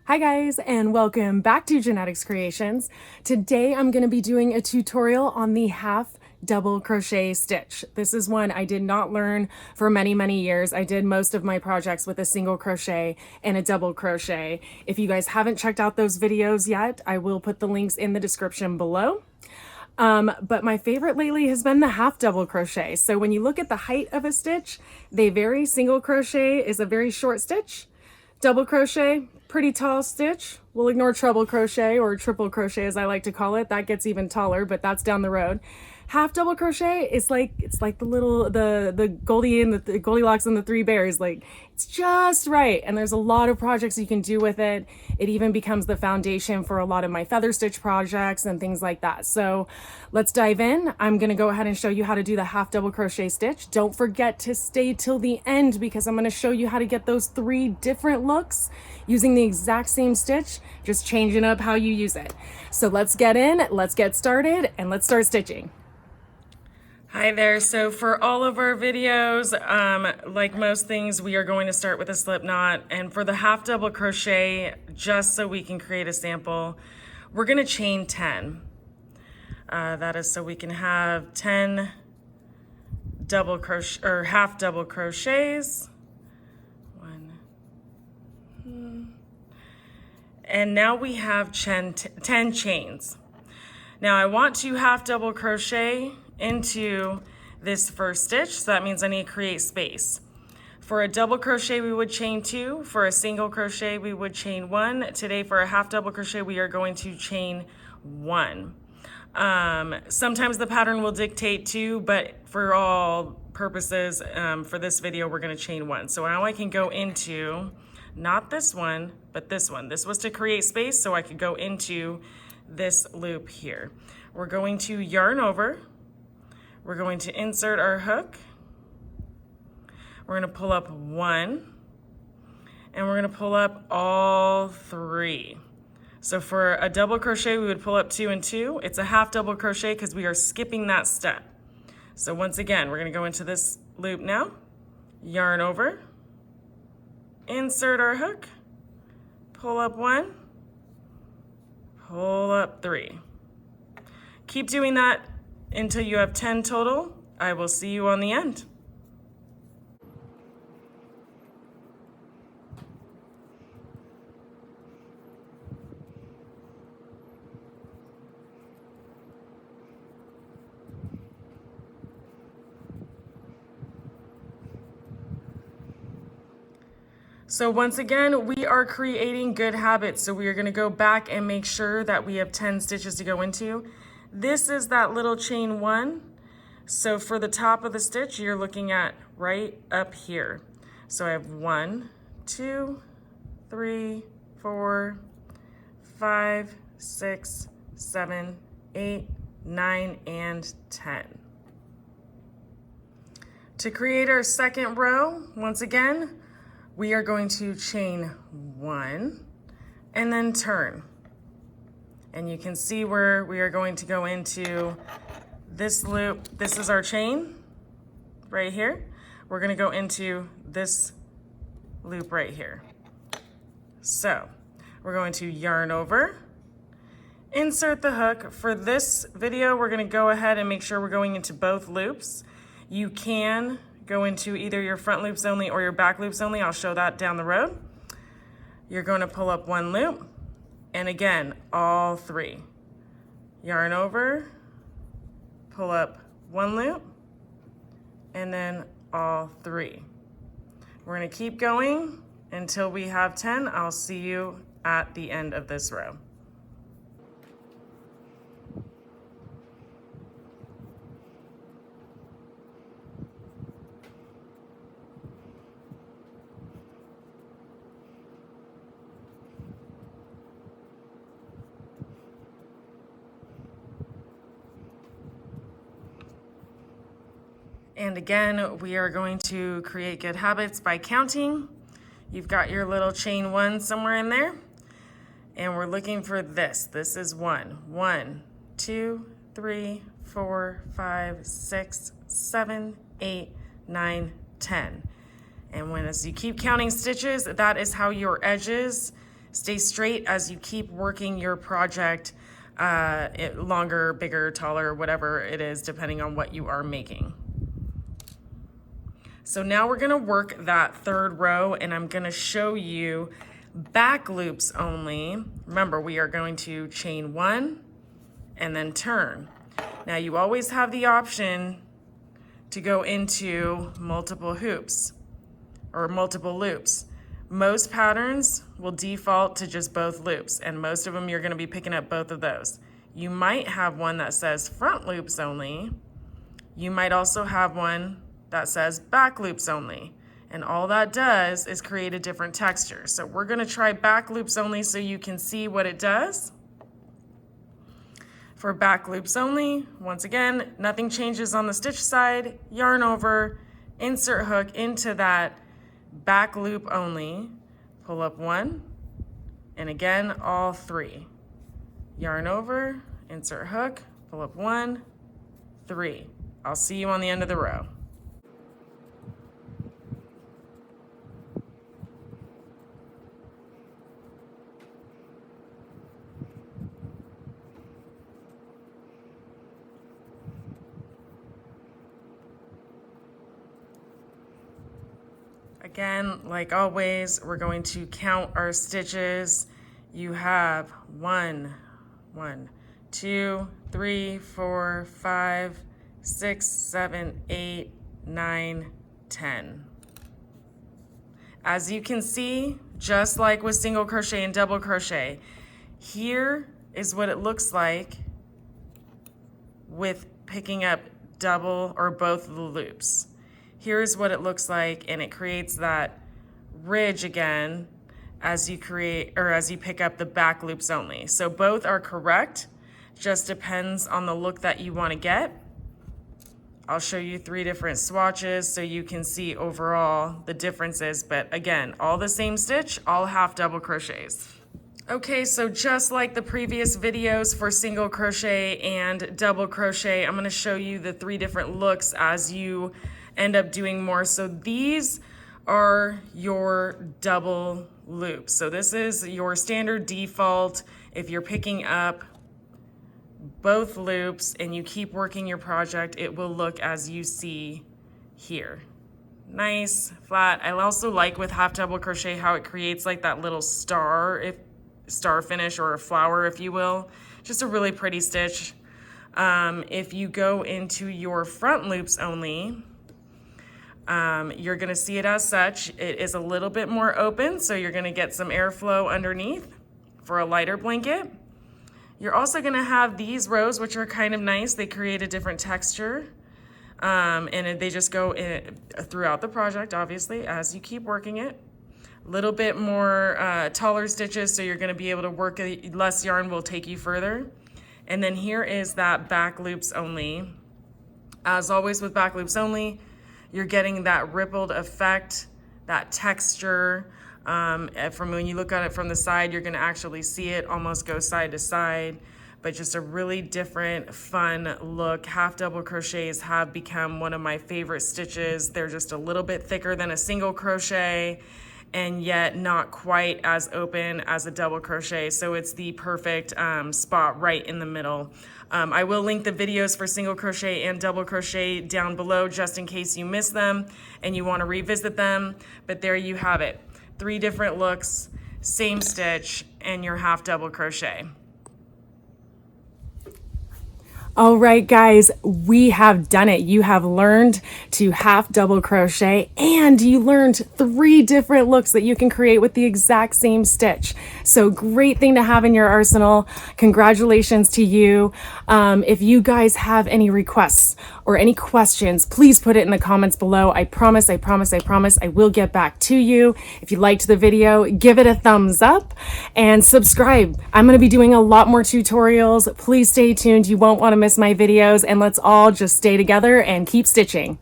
Hi guys, and welcome back to Jenetics Creations. Today I'm going to be doing a tutorial on the half double crochet stitch. This is one I did not learn for many years. I did most of my projects with a single crochet and a double crochet. If you guys haven't checked out those videos yet, I will put the links in the description below. But my favorite lately has been the half double crochet. So when you look at the height of a stitch, they vary. Single crochet is a very short stitch. Double crochet, pretty tall stitch. We'll ignore treble crochet, or triple crochet as I like to call it. That gets even taller, but that's down the road. Half double crochet is like, it's like the Goldie and the Goldilocks and the Three Bears. Like, it's just right. And there's a lot of projects you can do with it. It even becomes the foundation for a lot of my feather stitch projects and things like that. So let's dive in. I'm gonna go ahead and show you how to do the half double crochet stitch. Don't forget to stay till the end because I'm gonna show you how to get those 3 different looks using the exact same stitch, just changing up how you use it. So let's get in, let's get started, and let's start stitching. Hi there. So for all of our videos, like most things, we are going to start with a slip knot. And for the half double crochet, just so we can create a sample, we're going to chain 10. That is so we can have 10 double crochet or half double crochets. And now we have 10 chains. Now I want to half double crochet into this first stitch, so that means I need to create space. For a double crochet we would chain 2, for a single crochet we would chain 1. Today for a half double crochet we are going to chain 1. Sometimes the pattern will dictate 2, but for all purposes for this video we're going to chain 1. So now I can go into, not this one, but this one. This was to create space so I could go into this loop here. We're going to yarn over. We're going to insert our hook. We're going to pull up 1, and we're going to pull up all 3. So for a double crochet, we would pull up 2 and 2. It's a half double crochet because we are skipping that step. So once again, we're going to go into this loop now, yarn over, insert our hook, pull up 1, pull up 3. Keep doing that until you have 10 total. I will see you on the end. So once again, we are creating good habits. So we are going to go back and make sure that we have 10 stitches to go into. This is that little chain 1. So for the top of the stitch, you're looking at right up here. So I have 1, 2, 3, 4, 5, 6, 7, 8, 9, and 10. To create our second row, once again, we are going to chain 1 and then turn. And you can see where we are going to go into this loop. This is our chain right here. We're going to go into this loop right here. So we're going to yarn over, insert the hook. For this video, we're going to go ahead and make sure we're going into both loops. You can go into either your front loops only or your back loops only. I'll show that down the road. You're going to pull up 1 loop, and again, all 3. Yarn over, pull up 1 loop, and then all 3. We're going to keep going until we have 10. I'll see you at the end of this row. And again, we are going to create good habits by counting. You've got your little chain 1 somewhere in there. And we're looking for this. This is 1. 1, 2, 3, 4, 5, 6, 7, 8, 9, 10. And as you keep counting stitches, that is how your edges Stay straight as you keep working your project longer, bigger, taller, whatever it is, depending on what you are making. So now we're gonna work that third row, and I'm gonna show you back loops only. Remember, we are going to chain 1 and then turn. Now you always have the option to go into multiple hoops or multiple loops. Most patterns will default to just both loops, and most of them you're gonna be picking up both of those. You might have one that says front loops only. You might also have one that says back loops only. And all that does is create a different texture. So we're gonna try back loops only so you can see what it does. For back loops only, once again, nothing changes on the stitch side, yarn over, insert hook into that back loop only, pull up 1, and again, all 3. Yarn over, insert hook, pull up 1, 3. I'll see you on the end of the row. Again, like always, we're going to count our stitches. You have 1, 2, 3, 4, 5, 6, 7, 8, 9, 10. As you can see, just like with single crochet and double crochet, here is what it looks like with picking up double or both of the loops. Here's what it looks like, and it creates that ridge again as you pick up the back loops only. So both are correct, just depends on the look that you want to get. I'll show you 3 different swatches so you can see overall the differences, but again, all the same stitch, all half double crochets. Okay, so just like the previous videos for single crochet and double crochet, I'm going to show you the 3 different looks as you end up doing more. So these are your double loops. So this is your standard default. If you're picking up both loops and you keep working your project, it will look as you see here. Nice, flat. I also like with half double crochet how it creates like that little star finish, or a flower, if you will. Just a really pretty stitch. If you go into your front loops only, you're gonna see it as such. It is a little bit more open, so you're gonna get some airflow underneath for a lighter blanket. You're also gonna have these rows, which are kind of nice. They create a different texture, and they just go throughout the project, obviously, as you keep working it. A little bit more taller stitches, so you're gonna be able to work, less yarn will take you further. And then here is that back loops only. As always with back loops only, you're getting that rippled effect, that texture. From when you look at it from the side, you're gonna actually see it almost go side to side, but just a really different, fun look. Half double crochets have become one of my favorite stitches. They're just a little bit thicker than a single crochet, and yet not quite as open as a double crochet. So it's the perfect spot right in the middle. I will link the videos for single crochet and double crochet down below just in case you miss them and you want to revisit them. But there you have it. 3 different looks, same stitch, and your half double crochet. All right, guys, we have done it. You have learned to half double crochet, and you learned 3 different looks that you can create with the exact same stitch. So great thing to have in your arsenal. Congratulations to you. If you guys have any requests or any questions, please put it in the comments below. I promise, I will get back to you. If you liked the video, give it a thumbs up and subscribe. I'm going to be doing a lot more tutorials. Please stay tuned. You won't want to miss my videos, and let's all just stay together and keep stitching.